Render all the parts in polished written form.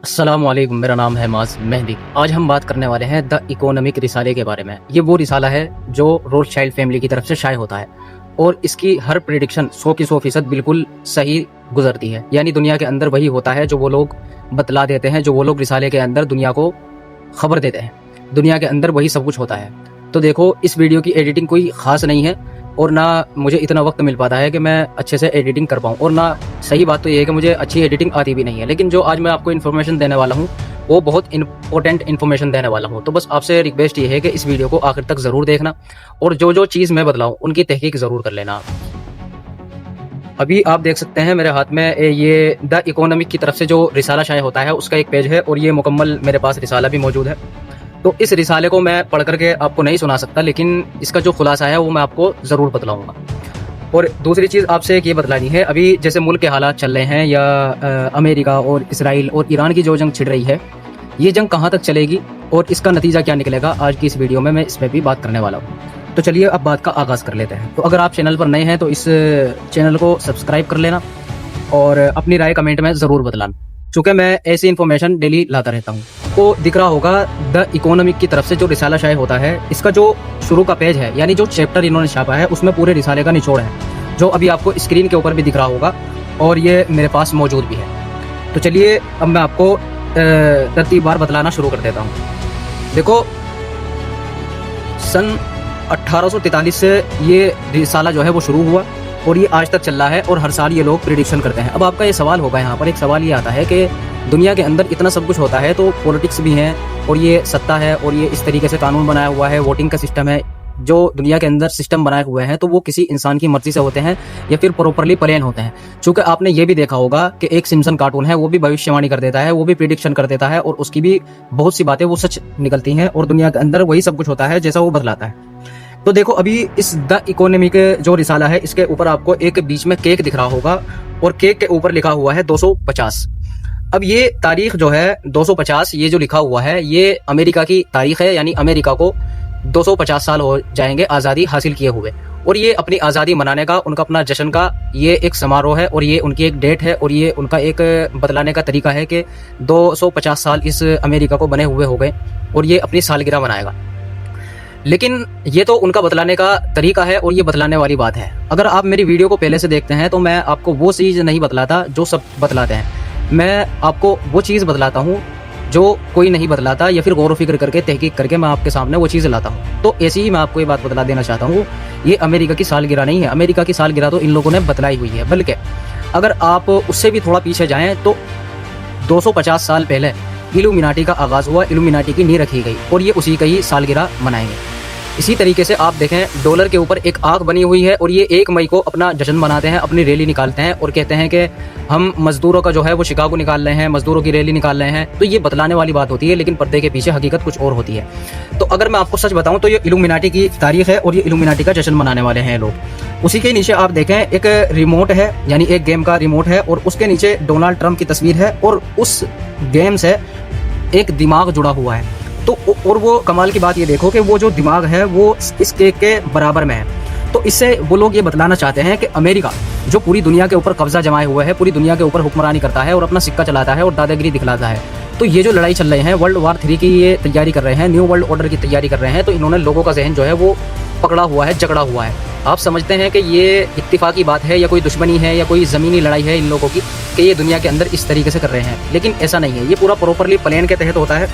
अस्सलाम वालेकुम, मेरा नाम है माज मेहदी। आज हम बात करने वाले हैं द इकोनॉमिक रिसाले के बारे में। ये वो रिसाला है जो रोथशाइल्ड फैमिली की तरफ से शाये होता है और इसकी हर प्रेडिक्शन 100 की 100% बिल्कुल सही गुजरती है। यानी दुनिया के अंदर वही होता है जो वो लोग बतला देते हैं, जो वो लोग रिसाले के अंदर दुनिया को खबर देते हैं। दुनिया के अंदर वही सब कुछ होता है। तो देखो, इस वीडियो की एडिटिंग कोई ख़ास नहीं है और ना मुझे इतना वक्त मिल पाता है कि मैं अच्छे से एडिटिंग कर पाऊँ, और ना सही बात तो ये है कि मुझे अच्छी एडिटिंग आती भी नहीं है। लेकिन जो आज मैं आपको इन्फॉर्मेशन देने वाला हूँ वो बहुत इंपॉर्टेंट इन्फॉर्मेशन देने वाला हूँ। तो बस आपसे रिक्वेस्ट ये है कि इस वीडियो को आखिर तक ज़रूर देखना और जो जो चीज़ मैं बतलाऊँ उनकी तहकीक ज़रूर कर लेना। अभी आप देख सकते हैं मेरे हाथ में ये द इकोनॉमिक की तरफ से जो रिसाला शाये होता है उसका एक पेज है और ये मुकम्मल मेरे पास रिसाला भी मौजूद है। तो इस रिसाले को मैं पढ़ करके आपको नहीं सुना सकता, लेकिन इसका जो खुलासा है वो मैं आपको ज़रूर बतलाऊँगा। और दूसरी चीज़ आपसे एक ये बतलानी है, अभी जैसे मुल्क के हालात चल रहे हैं या अमेरिका और इसराइल और ईरान की जो जंग छिड़ रही है, ये जंग कहाँ तक चलेगी और इसका नतीजा क्या निकलेगा, आज की इस वीडियो में मैं इस पर भी बात करने वाला हूँ। तो चलिए अब बात का आगाज़ कर लेते हैं। तो अगर आप चैनल पर नए हैं तो इस चैनल को सब्सक्राइब कर लेना और अपनी राय कमेंट में ज़रूर बतलाना, चूँकि मैं ऐसी इन्फॉर्मेशन डेली लाता रहता हूँ। तो दिख रहा होगा द इकोनॉमिक की तरफ से जो रिसाला शाये होता है, इसका जो शुरू का पेज है यानी जो चैप्टर इन्होंने छापा है उसमें पूरे रिसाले का निचोड़ है, जो अभी आपको स्क्रीन के ऊपर भी दिख रहा होगा और ये मेरे पास मौजूद भी है। तो चलिए अब मैं आपको तरतीबवार बतलाना शुरू कर देता हूँ। देखो, सन 1843 से ये रिसाला जो है वो शुरू हुआ और ये आज तक चल रहा है और हर साल ये लोग प्रेडिक्शन करते हैं। अब आपका ये सवाल होगा, यहाँ पर एक सवाल ये आता है कि दुनिया के अंदर इतना सब कुछ होता है तो पॉलिटिक्स भी हैं और ये सत्ता है और ये इस तरीके से कानून बनाया हुआ है, वोटिंग का सिस्टम है, जो दुनिया के अंदर सिस्टम बनाए हुए हैं, तो वो किसी इंसान की मर्जी से होते हैं या फिर प्रॉपरली प्लान होते हैं। चूँकि आपने ये भी देखा होगा कि एक सिम्पसन कार्टून है, वो भी भविष्यवाणी कर देता है, वो भी प्रिडिक्शन कर देता है और उसकी भी बहुत सी बातें वो सच निकलती हैं और दुनिया के अंदर वही सब कुछ होता है जैसा वो बतलाता है। तो देखो, अभी इस द इकोनॉमिक जो रिसाला है इसके ऊपर आपको एक बीच में केक दिख रहा होगा और केक के ऊपर लिखा हुआ है 250। अब ये तारीख जो है 250, ये जो लिखा हुआ है ये अमेरिका की तारीख है, यानी अमेरिका को 250 साल हो जाएंगे आज़ादी हासिल किए हुए, और ये अपनी आज़ादी मनाने का, उनका अपना जश्न का ये एक समारोह है और ये उनकी एक डेट है और ये उनका एक बतलाने का तरीका है कि 250 साल इस अमेरिका को बने हुए हो गए और ये अपनी सालगिरह मनाएगा। लेकिन ये तो उनका बतलाने का तरीका है और ये बतलाने वाली बात है। अगर आप मेरी वीडियो को पहले से देखते हैं तो मैं आपको वो चीज़ नहीं बतलाता जो सब बतलाते हैं, मैं आपको वो चीज़ बतलाता हूँ जो कोई नहीं बतलाता, या फिर गौर व फिक्र करके तहकीक करके मैं आपके सामने वो चीज़ लाता हूँ। तो ऐसी ही मैं आपको ये बात बतला देना चाहता हूँ, ये अमेरिका की सालगिरह नहीं है। अमेरिका की सालगिरह तो इन लोगों ने बतलाई हुई है, बल्कि अगर आप उससे भी थोड़ा पीछे जाएँ तो 250 साल पहले इल्यूमिनाटी का आगाज़ हुआ, इल्यूमिनाटी की नींव रखी गई और ये उसी का ही सालगिरह मनाएंगे। इसी तरीके से आप देखें, डॉलर के ऊपर एक आग बनी हुई है और ये 1 मई को अपना जश्न मनाते हैं, अपनी रैली निकालते हैं और कहते हैं कि हम मजदूरों का जो है वो शिकागो निकाल रहे हैं, मजदूरों की रैली निकाल रहे हैं। तो ये बतलाने वाली बात होती है, लेकिन पर्दे के पीछे हकीकत कुछ और होती है। तो अगर मैं आपको सच बताऊं तो ये इल्यूमिनाटी की तारीख है और ये इल्यूमिनाटी का जश्न मनाने वाले हैं लोग। उसी के नीचे आप देखें एक रिमोट है, यानी एक गेम का रिमोट है और उसके नीचे डोनाल्ड ट्रंप की तस्वीर है और उस गेम से एक दिमाग जुड़ा हुआ है। तो और वो कमाल की बात ये देखो कि वो जो दिमाग है वो इस केक के बराबर में है। तो इससे वो लोग ये बतलाना चाहते हैं कि अमेरिका जो पूरी दुनिया के ऊपर कब्जा जमाए हुए है, पूरी दुनिया के ऊपर हुक्मरानी करता है और अपना सिक्का चलाता है और दादागिरी दिखलाता है। तो ये जो लड़ाई चल रही है, वर्ल्ड वार 3 की ये तैयारी कर रहे हैं, न्यू वर्ल्ड ऑर्डर की तैयारी कर रहे हैं, तो इन्होंने लोगों का जहन जो है वो पकड़ा हुआ है, जकड़ा हुआ है। आप समझते हैं कि ये इत्तिफाकी बात है या कोई दुश्मनी है या कोई ज़मीनी लड़ाई है इन लोगों की कि ये दुनिया के अंदर इस तरीके से कर रहे हैं, लेकिन ऐसा नहीं है। ये पूरा प्रॉपरली प्लान के तहत होता है,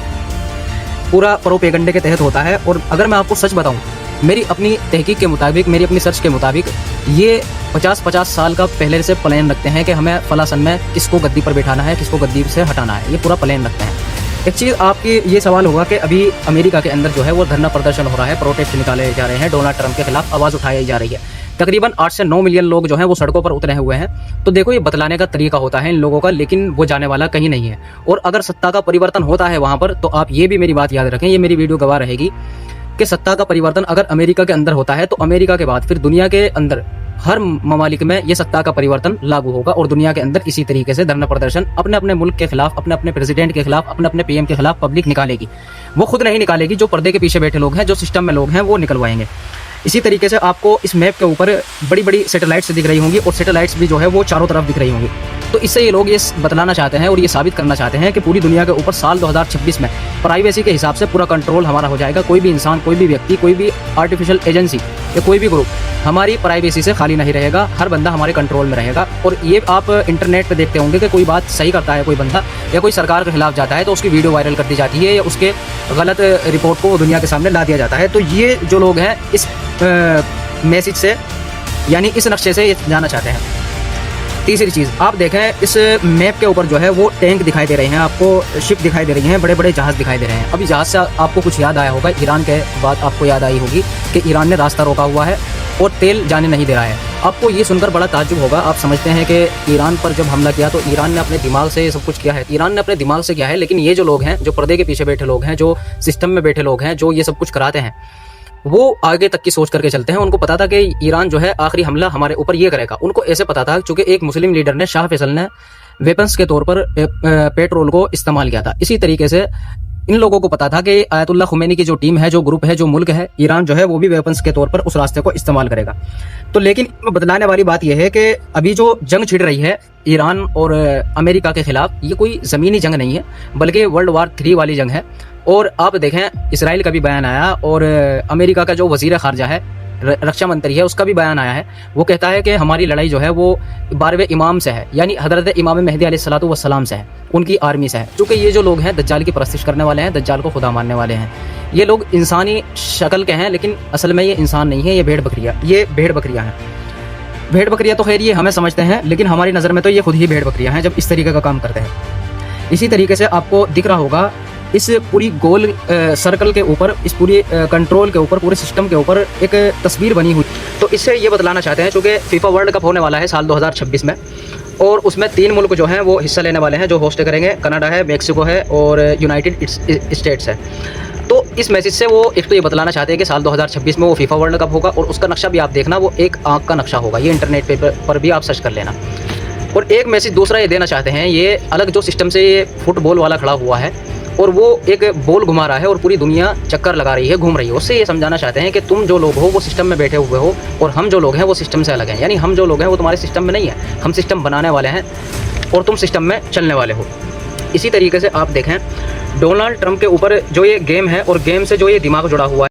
पूरा प्रोपेगेंडे के तहत होता है। और अगर मैं आपको सच बताऊं, मेरी अपनी तहकीक के मुताबिक, मेरी अपनी सर्च के मुताबिक, ये 50-50 साल का पहले से प्लान रखते हैं कि हमें फला सन में किसको गद्दी पर बैठाना है, किसको गद्दी से हटाना है। ये पूरा प्लान रखते हैं। एक चीज़ आपकी ये सवाल होगा कि अभी अमेरिका के अंदर जो है वो धरना प्रदर्शन हो रहा है, प्रोटेस्ट निकाले जा रहे हैं, डोनाल्ड ट्रंप के खिलाफ आवाज़ उठाई जा रही है। तकरीबन 8 से 9 मिलियन लोग जो हैं वो सड़कों पर उतरे हुए हैं। तो देखो, ये बतलाने का तरीका होता है इन लोगों का, लेकिन वो जाने वाला कहीं नहीं है। और अगर सत्ता का परिवर्तन होता है वहाँ पर, तो आप ये भी मेरी बात याद रखें, ये मेरी वीडियो गवाह रहेगी कि सत्ता का परिवर्तन अगर अमेरिका के अंदर होता है तो अमेरिका के बाद फिर दुनिया के अंदर हर ममालिक में ये सत्ता का परिवर्तन लागू होगा और दुनिया के अंदर इसी तरीके से धरना प्रदर्शन अपने अपने मुल्क के खिलाफ, अपने अपने प्रेसिडेंट के खिलाफ, अपने अपने पीएम के खिलाफ पब्लिक निकालेगी। वो खुद नहीं निकालेगी, जो पर्दे के पीछे बैठे लोग हैं, जो सिस्टम में लोग हैं, वो निकलवाएंगे। इसी तरीके से आपको इस मैप के ऊपर बड़ी बड़ी सैटेलाइट्स दिख रही होंगी और सैटेलाइट्स भी जो है वो चारों तरफ दिख रही होंगी। तो इससे ये लोग ये बतलाना चाहते हैं और ये साबित करना चाहते हैं कि पूरी दुनिया के ऊपर साल 2026 में प्राइवेसी के हिसाब से पूरा कंट्रोल हमारा हो जाएगा। कोई भी इंसान, कोई भी व्यक्ति, कोई भी आर्टिफिशियल एजेंसी या कोई भी ग्रुप हमारी प्राइवेसी से खाली नहीं रहेगा। हर बंदा हमारे कंट्रोल में रहेगा। और ये आप इंटरनेट पे देखते होंगे कि कोई बात सही करता है कोई बंदा या कोई सरकार के खिलाफ जाता है तो उसकी वीडियो वायरल कर दी जाती है या उसके गलत रिपोर्ट को दुनिया के सामने ला दिया जाता है। तो ये जो लोग हैं इस मैसेज से यानी इस नक्शे से ये जाना चाहते हैं। तीसरी चीज़ आप देखें, इस मैप के ऊपर जो है वो टैंक दिखाई दे रहे हैं, आपको शिप दिखाई दे रही हैं, बड़े बड़े जहाज़ दिखाई दे रहे हैं। अभी जहाज़ से आपको कुछ याद आया होगा, ईरान के बात आपको याद आई होगी कि ईरान ने रास्ता रोका हुआ है और तेल जाने नहीं दे रहा है। आपको ये सुनकर बड़ा ताज्जुब होगा। आप समझते हैं कि ईरान पर जब हमला किया तो ईरान ने अपने दिमाग से ये सब कुछ किया है। ईरान ने अपने दिमाग से किया है, लेकिन ये जो लोग हैं, जो पर्दे के पीछे बैठे लोग हैं, जो सिस्टम में बैठे लोग हैं, जो ये सब कुछ कराते हैं, वो आगे तक की सोच करके चलते हैं। उनको पता था कि ईरान जो है आखिरी हमला हमारे ऊपर ये करेगा। उनको ऐसे पता था क्योंकि एक मुस्लिम लीडर ने, शाह फैसल ने वेपन्स के तौर पर पेट्रोल को इस्तेमाल किया था। इसी तरीके से इन लोगों को पता था कि आयतुल्ला खुमैनी की जो टीम है, जो ग्रुप है, जो मुल्क है ईरान जो है, वो भी वेपन्स के तौर पर उस रास्ते को इस्तेमाल करेगा। तो लेकिन बदलाने वाली बात यह है कि अभी जो जंग छिड़ रही है ईरान और अमेरिका के खिलाफ, ये कोई ज़मीनी जंग नहीं है बल्कि वर्ल्ड वार 3 वाली जंग है। और आप देखें, इसराइल का भी बयान आया और अमेरिका का जो वज़ीर ख़ारजा है, रक्षा मंत्री है, उसका भी बयान आया है। वो कहता है कि हमारी लड़ाई जो है वो 12वें इमाम से है, यानी हज़रत इमाम मेहदी अलैहिस्सलातु वस्सलाम से है, उनकी आर्मी से है। क्योंकि ये जो लोग हैं दज्जाल की परस्तिश करने वाले हैं, दज्जाल को खुदा मानने वाले हैं। ये लोग इंसानी शक्ल के हैं लेकिन असल में ये इंसान नहीं है, ये भेड़ बकरियाँ हैं। भेड़ बकरियाँ तो खैर ये हमें समझते हैं, लेकिन हमारी नज़र में तो ये खुद ही भेड़ बकरियाँ हैं जब इस तरीके का काम करते हैं। इसी तरीके से आपको दिख रहा होगा इस पूरी गोल सर्कल के ऊपर, इस पूरी कंट्रोल के ऊपर, पूरे सिस्टम के ऊपर एक तस्वीर बनी हुई। तो इससे ये बतलाना चाहते हैं, चूँकि फीफा वर्ल्ड कप होने वाला है साल 2026 में, और उसमें 3 मुल्क जो हैं वो हिस्सा लेने वाले हैं, जो होस्ट करेंगे। कनाडा है, मेक्सिको है और यूनाइटेड स्टेट्स है। तो इस मैसेज से वो एक तो ये बतलाना चाहते हैं कि साल 2026 में वो फीफा वर्ल्ड कप होगा और उसका नक्शा भी आप देखना, वो एक आँख का नक्शा होगा। ये इंटरनेट पर भी आप सर्च कर लेना। और एक मैसेज दूसरा ये देना चाहते हैं, ये अलग जो सिस्टम से ये फुटबॉल वाला खड़ा हुआ है और वो एक बॉल घुमा रहा है और पूरी दुनिया चक्कर लगा रही है, घूम रही है, उससे ये समझाना चाहते हैं कि तुम जो लोग हो वो सिस्टम में बैठे हुए हो और हम जो लोग हैं वो सिस्टम से अलग हैं। यानी हम जो लोग हैं वो तुम्हारे सिस्टम में नहीं है, हम सिस्टम बनाने वाले हैं और तुम सिस्टम में चलने वाले हो। इसी तरीके से आप देखें, डोनाल्ड ट्रंप के ऊपर जो ये गेम है और गेम से जो ये दिमाग जुड़ा हुआ है,